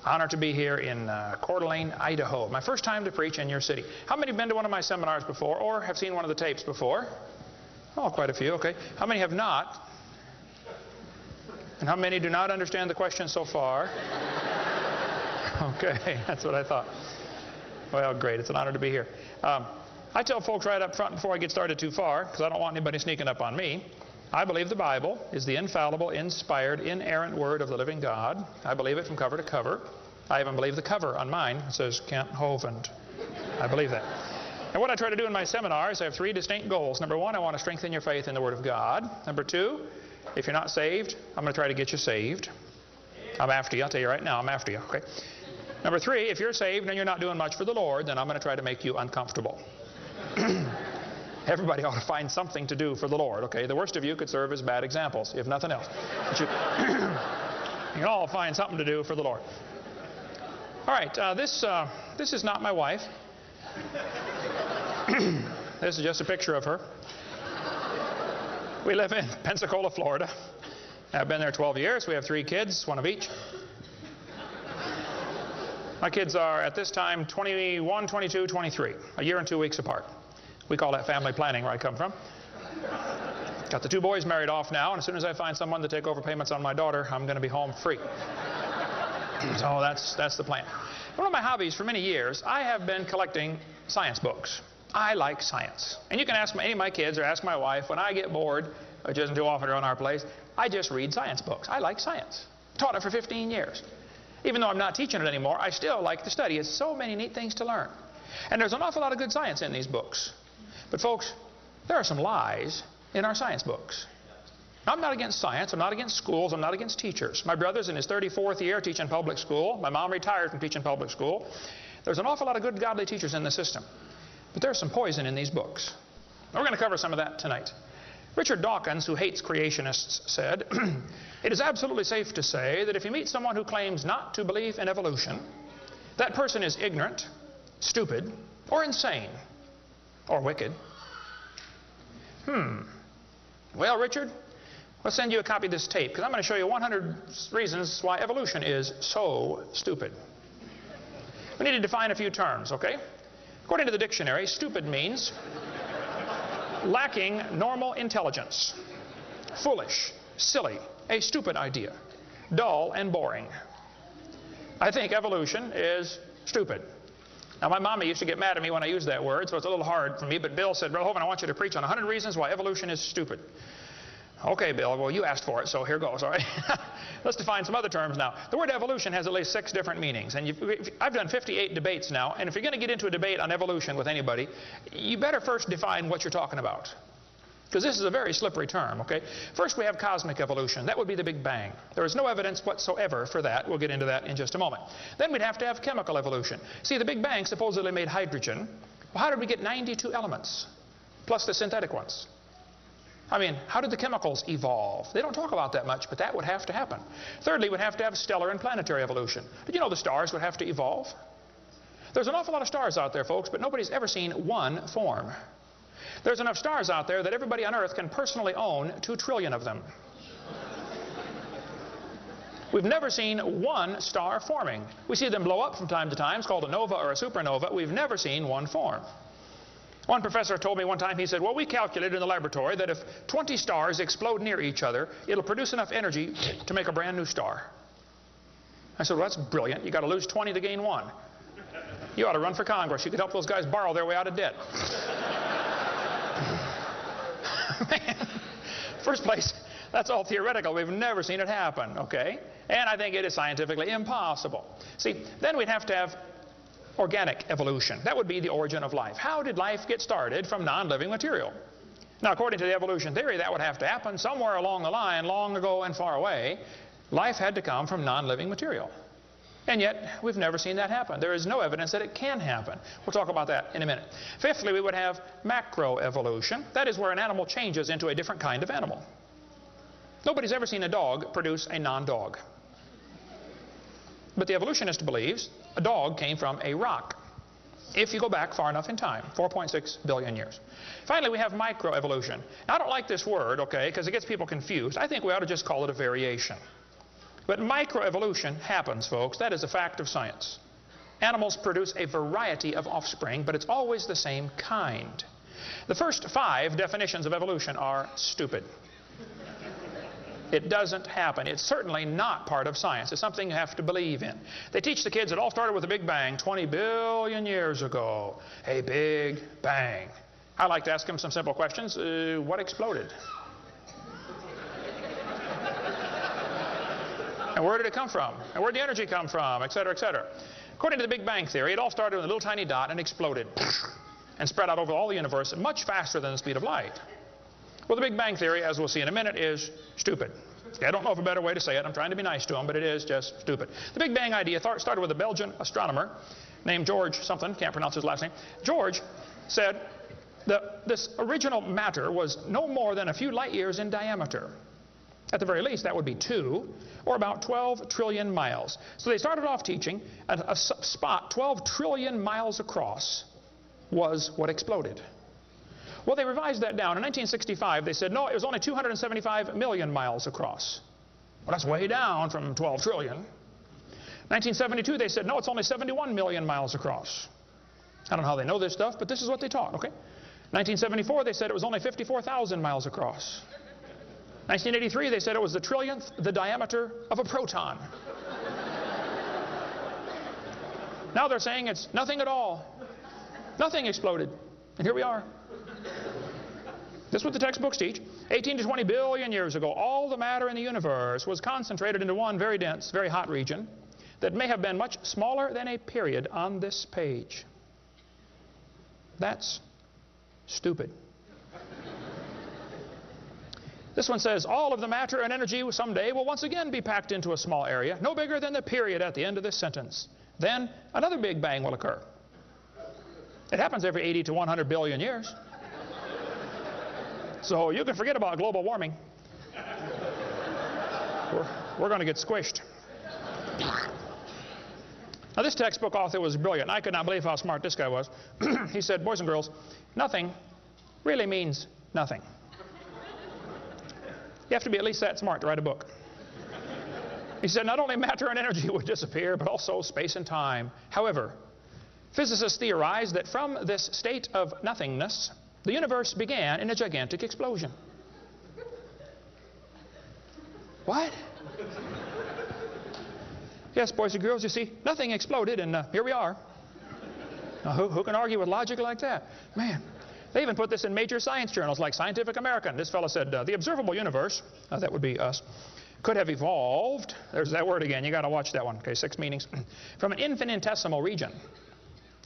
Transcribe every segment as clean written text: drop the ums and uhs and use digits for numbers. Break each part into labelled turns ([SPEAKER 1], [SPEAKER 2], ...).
[SPEAKER 1] Honored to be here in Coeur d'Alene, Idaho. My first time to preach in your city. How many have been to one of my seminars before or have seen one of the tapes before? Oh, quite a few, okay. How many have not? And how many do not understand the question so far? Okay, that's what I thought. Well, great. It's an honor to be here. I tell folks right up front before I get started too far, because I don't want anybody sneaking up on me, I believe the Bible is the infallible, inspired, inerrant Word of the living God. I believe it from cover to cover. I even believe the cover on mine. It says Kent Hovind. I believe that. And what I try to do in my seminars, I have three distinct goals. Number one, I want to strengthen your faith in the Word of God. Number two, if you're not saved, I'm going to try to get you saved. I'm after you. I'll tell you right now, I'm after you. Okay. Number three, if you're saved and you're not doing much for the Lord, then I'm going to try to make you uncomfortable. Everybody ought to find something to do for the Lord, okay? The worst of you could serve as bad examples, if nothing else. But you all find something to do for the Lord. All right, this is not my wife. This is just a picture of her. We live in Pensacola, Florida. I've been there 12 years. We have 3 kids, one of each. My kids are, at this time, 21, 22, 23, a year and 2 weeks apart. We call that family planning where I come from. Got the 2 boys married off now, and as soon as I find someone to take over payments on my daughter, I'm going to be home free. So that's the plan. One of my hobbies for many years, I have been collecting science books. I like science. And you can ask any of my kids or ask my wife, when I get bored, which isn't too often around our place, I just read science books. I like science. Taught it for 15 years. Even though I'm not teaching it anymore, I still like to study. It's so many neat things to learn. And there's an awful lot of good science in these books. But folks, there are some lies in our science books. Now, I'm not against science. I'm not against schools. I'm not against teachers. My brother's in his 34th year teaching public school. My mom retired from teaching public school. There's an awful lot of good, godly teachers in the system. But there's some poison in these books. We're going to cover some of that tonight. Richard Dawkins, who hates creationists, said, "It is absolutely safe to say that if you meet someone who claims not to believe in evolution, that person is ignorant, stupid, or insane, or wicked." Well, Richard, I'll send you a copy of this tape, because I'm going to show you 100 reasons why evolution is so stupid. We need to define a few terms, okay? According to the dictionary, stupid means lacking normal intelligence, foolish, silly, a stupid idea, dull and boring. I think evolution is stupid. Now, my mama used to get mad at me when I used that word, so it's a little hard for me, but Bill said, "Brother Hovind, I want you to preach on 100 reasons why evolution is stupid." Okay, Bill, well, you asked for it, so here goes, all right? Let's define some other terms now. The word evolution has at least 6 different meanings, and I've done 58 debates now, and if you're going to get into a debate on evolution with anybody, you better first define what you're talking about, because this is a very slippery term, okay? First, we have cosmic evolution. That would be the Big Bang. There is no evidence whatsoever for that. We'll get into that in just a moment. Then we'd have to have chemical evolution. See, the Big Bang supposedly made hydrogen. Well, how did we get 92 elements, plus the synthetic ones? I mean, how did the chemicals evolve? They don't talk about that much, but that would have to happen. Thirdly, we'd have to have stellar and planetary evolution. Did you know the stars would have to evolve? There's an awful lot of stars out there, folks, but nobody's ever seen one form. There's enough stars out there that everybody on Earth can personally own 2 trillion of them. We've never seen one star forming. We see them blow up from time to time. It's called a nova or a supernova. We've never seen one form. One professor told me one time, he said, "Well, we calculated in the laboratory that if 20 stars explode near each other, it'll produce enough energy to make a brand new star." I said, "Well, that's brilliant. You got to lose 20 to gain 1. You ought to run for Congress. You could help those guys borrow their way out of debt." Man, first place, that's all theoretical. We've never seen it happen, okay? And I think it is scientifically impossible. See, then we'd have to have organic evolution. That would be the origin of life. How did life get started from non-living material? Now, according to the evolution theory, that would have to happen somewhere along the line, long ago and far away. Life had to come from non-living material. And yet, we've never seen that happen. There is no evidence that it can happen. We'll talk about that in a minute. Fifthly, we would have macroevolution. That is where an animal changes into a different kind of animal. Nobody's ever seen a dog produce a non-dog. But the evolutionist believes a dog came from a rock, if you go back far enough in time, 4.6 billion years. Finally, we have microevolution. Now, I don't like this word, okay, because it gets people confused. I think we ought to just call it a variation. But microevolution happens, folks. That is a fact of science. Animals produce a variety of offspring, but it's always the same kind. The first 5 definitions of evolution are stupid. It doesn't happen. It's certainly not part of science. It's something you have to believe in. They teach the kids it all started with a big bang 20 billion years ago. A big bang. I like to ask them some simple questions. What exploded? And where did it come from? And where did the energy come from? Et cetera, et cetera. According to the Big Bang Theory, it all started with a little tiny dot and exploded and spread out over all the universe much faster than the speed of light. Well, the Big Bang Theory, as we'll see in a minute, is stupid. I don't know of a better way to say it. I'm trying to be nice to them, but it is just stupid. The Big Bang idea started with a Belgian astronomer named George something, can't pronounce his last name. George said that this original matter was no more than a few light years in diameter. At the very least, that would be 2, or about 12 trillion miles. So they started off teaching a spot 12 trillion miles across was what exploded. Well, they revised that down. In 1965, they said, no, it was only 275 million miles across. Well, that's way down from 12 trillion. 1972, they said, no, it's only 71 million miles across. I don't know how they know this stuff, but this is what they taught, okay? 1974, they said it was only 54,000 miles across. 1983, they said it was the trillionth the diameter of a proton. Now they're saying it's nothing at all. Nothing exploded. And here we are. This is what the textbooks teach. 18 to 20 billion years ago, all the matter in the universe was concentrated into one very dense, very hot region that may have been much smaller than a period on this page. That's stupid. This one says, all of the matter and energy someday will once again be packed into a small area, no bigger than the period at the end of this sentence. Then another Big Bang will occur. It happens every 80 to 100 billion years. So you can forget about global warming. We're going to get squished. Now, this textbook author was brilliant. I could not believe how smart this guy was. He said, boys and girls, nothing really means nothing. You have to be at least that smart to write a book. He said, not only matter and energy would disappear, but also space and time. However, physicists theorize that from this state of nothingness, the universe began in a gigantic explosion. What? Yes, boys and girls, you see, nothing exploded, and here we are. Now, who can argue with logic like that? Man, they even put this in major science journals like Scientific American. This fellow said, the observable universe, that would be us, could have evolved, there's that word again, you got to watch that one, okay, 6 meanings, from an infinitesimal region.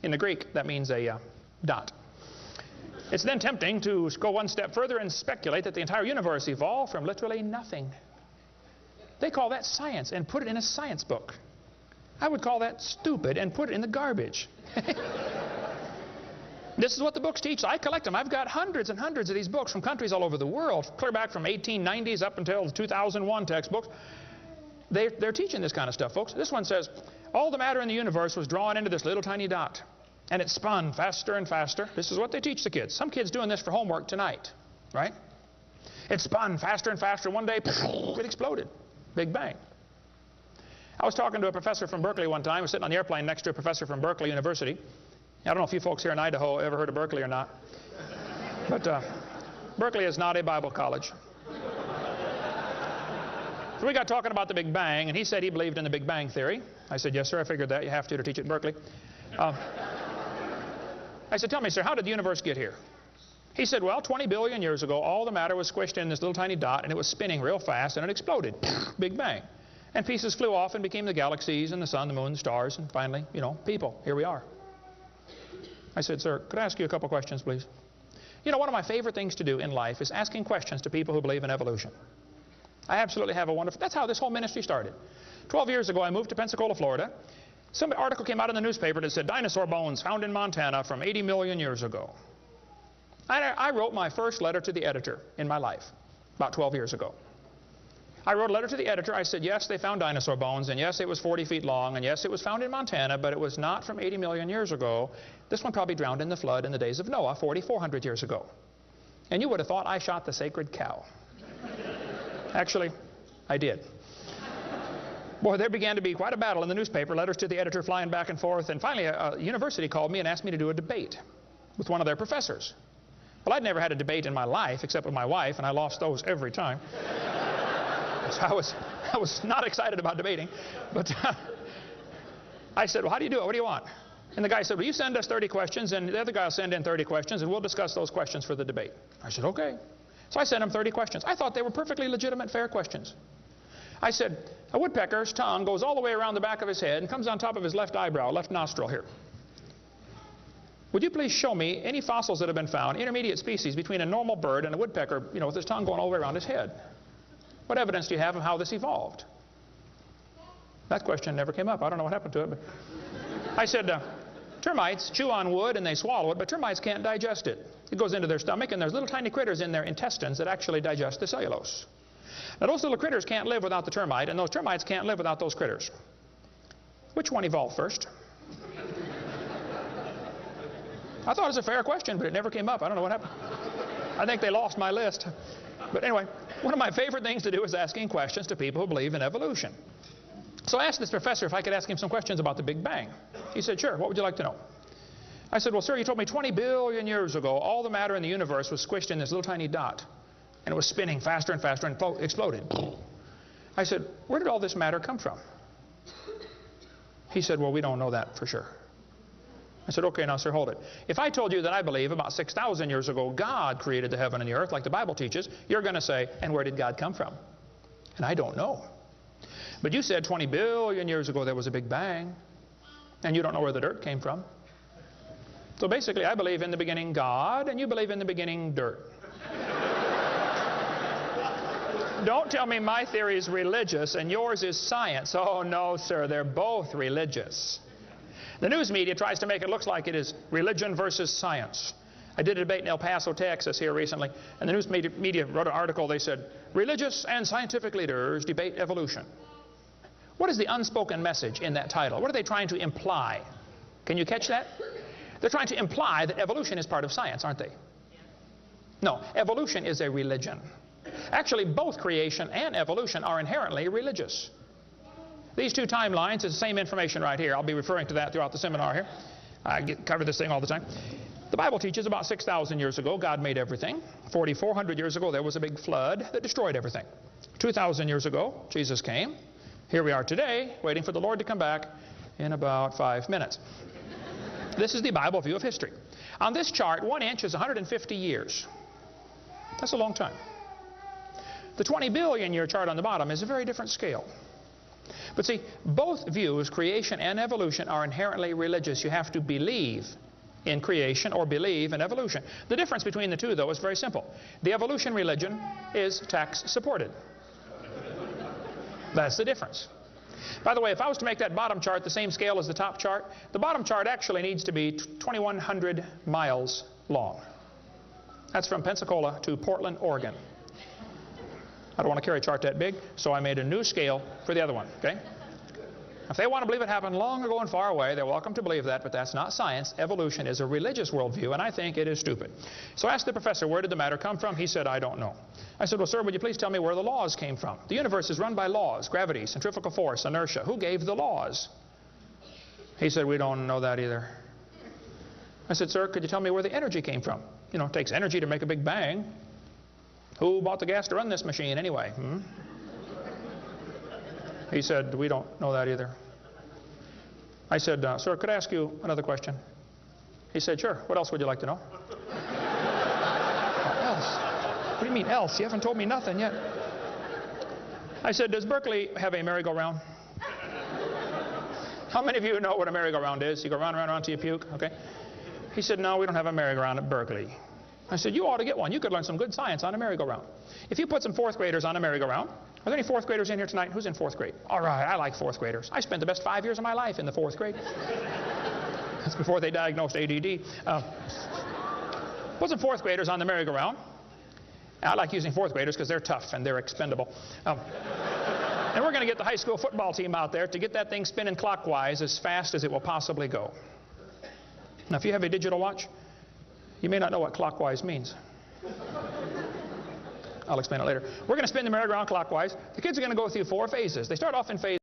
[SPEAKER 1] In the Greek, that means a dot. It's then tempting to go one step further and speculate that the entire universe evolved from literally nothing. They call that science and put it in a science book. I would call that stupid and put it in the garbage. This is what the books teach. I collect them. I've got hundreds and hundreds of these books from countries all over the world, clear back from 1890s up until the 2001 textbooks. They're teaching this kind of stuff, folks. This one says, all the matter in the universe was drawn into this little tiny dot. And it spun faster and faster. This is what they teach the kids. Some kids doing this for homework tonight, right? It spun faster and faster. One day, it exploded. Big bang. I was talking to a professor from Berkeley one time. I was sitting on the airplane next to a professor from Berkeley University. I don't know if you folks here in Idaho ever heard of Berkeley or not. But Berkeley is not a Bible college. So we got talking about the Big Bang, and he said he believed in the Big Bang Theory. I said, yes, sir, I figured that. You have to teach it at Berkeley. I said, tell me, sir, how did the universe get here? He said, well, 20 billion years ago, all the matter was squished in this little tiny dot, and it was spinning real fast, and it exploded. Big Bang. And pieces flew off and became the galaxies and the sun, the moon, the stars, and finally, you know, people. Here we are. I said, sir, could I ask you a couple questions, please? You know, one of my favorite things to do in life is asking questions to people who believe in evolution. I absolutely have a wonderful... That's how this whole ministry started. 12 years ago, I moved to Pensacola, Florida. Some article came out in the newspaper that said, dinosaur bones found in Montana from 80 million years ago. I wrote my first letter to the editor in my life, about 12 years ago. I wrote a letter to the editor. I said, yes, they found dinosaur bones, and yes, it was 40 feet long, and yes, it was found in Montana, but it was not from 80 million years ago. This one probably drowned in the flood in the days of Noah, 4,400 years ago. And you would have thought I shot the sacred cow. Actually, I did. Boy, there began to be quite a battle in the newspaper, letters to the editor flying back and forth, and finally a university called me and asked me to do a debate with one of their professors. Well, I'd never had a debate in my life except with my wife, and I lost those every time. So I was not excited about debating, but I said, well, how do you do it? What do you want? And the guy said, well, you send us 30 questions, and the other guy will send in 30 questions, and we'll discuss those questions for the debate. I said, okay. So I sent him 30 questions. I thought they were perfectly legitimate, fair questions. I said, a woodpecker's tongue goes all the way around the back of his head and comes on top of his left eyebrow, left nostril here. Would you please show me any fossils that have been found, intermediate species between a normal bird and a woodpecker, with his tongue going all the way around his head? What evidence do you have of how this evolved? That question never came up. I don't know what happened to it. But I said, termites chew on wood and they swallow it, but termites can't digest it. It goes into their stomach, and there's little tiny critters in their intestines that actually digest the cellulose. Now, those little critters can't live without the termite, and those termites can't live without those critters. Which one evolved first? I thought it was a fair question, but it never came up. I don't know what happened. I think they lost my list. But anyway, one of my favorite things to do is asking questions to people who believe in evolution. So I asked this professor if I could ask him some questions about the Big Bang. He said, sure, what would you like to know? I said, well, sir, you told me 20 billion years ago all the matter in the universe was squished in this little tiny dot. And it was spinning faster and faster and exploded. I said, where did all this matter come from? He said, well, we don't know that for sure. I said, okay, now, sir, hold it. If I told you that I believe about 6,000 years ago God created the heaven and the earth like the Bible teaches, you're going to say, and where did God come from? And I don't know. But you said 20 billion years ago there was a Big Bang, and you don't know where the dirt came from. So basically, I believe in the beginning God, and you believe in the beginning dirt. Don't tell me my theory is religious and yours is science. Oh, no, sir, they're both religious. The news media tries to make it look like it is religion versus science. I did a debate in El Paso, Texas here recently, and the news media wrote an article. They said, religious and scientific leaders debate evolution. What is the unspoken message in that title? What are they trying to imply? Can you catch that? They're trying to imply that evolution is part of science, aren't they? No, evolution is a religion. Actually, both creation and evolution are inherently religious. These two timelines is the same information right here. I'll be referring to that throughout the seminar here. I cover this thing all the time. The Bible teaches about 6,000 years ago, God made everything. 4,400 years ago, there was a big flood that destroyed everything. 2,000 years ago, Jesus came. Here we are today, waiting for the Lord to come back in about 5 minutes. This is the Bible view of history. On this chart, 1 inch is 150 years. That's a long time. The 20 billion year chart on the bottom is a very different scale. But see, both views, creation and evolution, are inherently religious. You have to believe in creation or believe in evolution. The difference between the two, though, is very simple. The evolution religion is tax supported. That's the difference. By the way, if I was to make that bottom chart the same scale as the top chart, the bottom chart actually needs to be 2,100 miles long. That's from Pensacola to Portland, Oregon. I don't want to carry a chart that big, so I made a new scale for the other one, okay? If they want to believe it happened long ago and far away, they're welcome to believe that, but that's not science. Evolution is a religious worldview, and I think it is stupid. So I asked the professor, where did the matter come from? He said, I don't know. I said, well, sir, would you please tell me where the laws came from? The universe is run by laws, gravity, centrifugal force, inertia. Who gave the laws? He said, we don't know that either. I said, sir, could you tell me where the energy came from? You know, it takes energy to make a big bang. Who bought the gas to run this machine anyway? He said, we don't know that either. I said, sir, could I ask you another question? He said, sure. What else would you like to know? Else? What do you mean else? You haven't told me nothing yet. I said, does Berkeley have a merry-go-round? How many of you know what a merry-go-round is? You go round and round, round till you puke, okay? He said, no, we don't have a merry-go-round at Berkeley. I said, you ought to get one. You could learn some good science on a merry-go-round. If you put some fourth graders on a merry-go-round, are there any fourth graders in here tonight? Who's in fourth grade? All right, I like fourth graders. I spent the best 5 years of my life in the fourth grade. That's before they diagnosed ADD. Put some fourth graders on the merry-go-round. I like using fourth graders because they're tough and they're expendable. And we're going to get the high school football team out there to get that thing spinning clockwise as fast as it will possibly go. Now, if you have a digital watch, you may not know what clockwise means. I'll explain it later. We're going to spin the merry-go-round clockwise. The kids are going to go through 4 phases. They start off in phase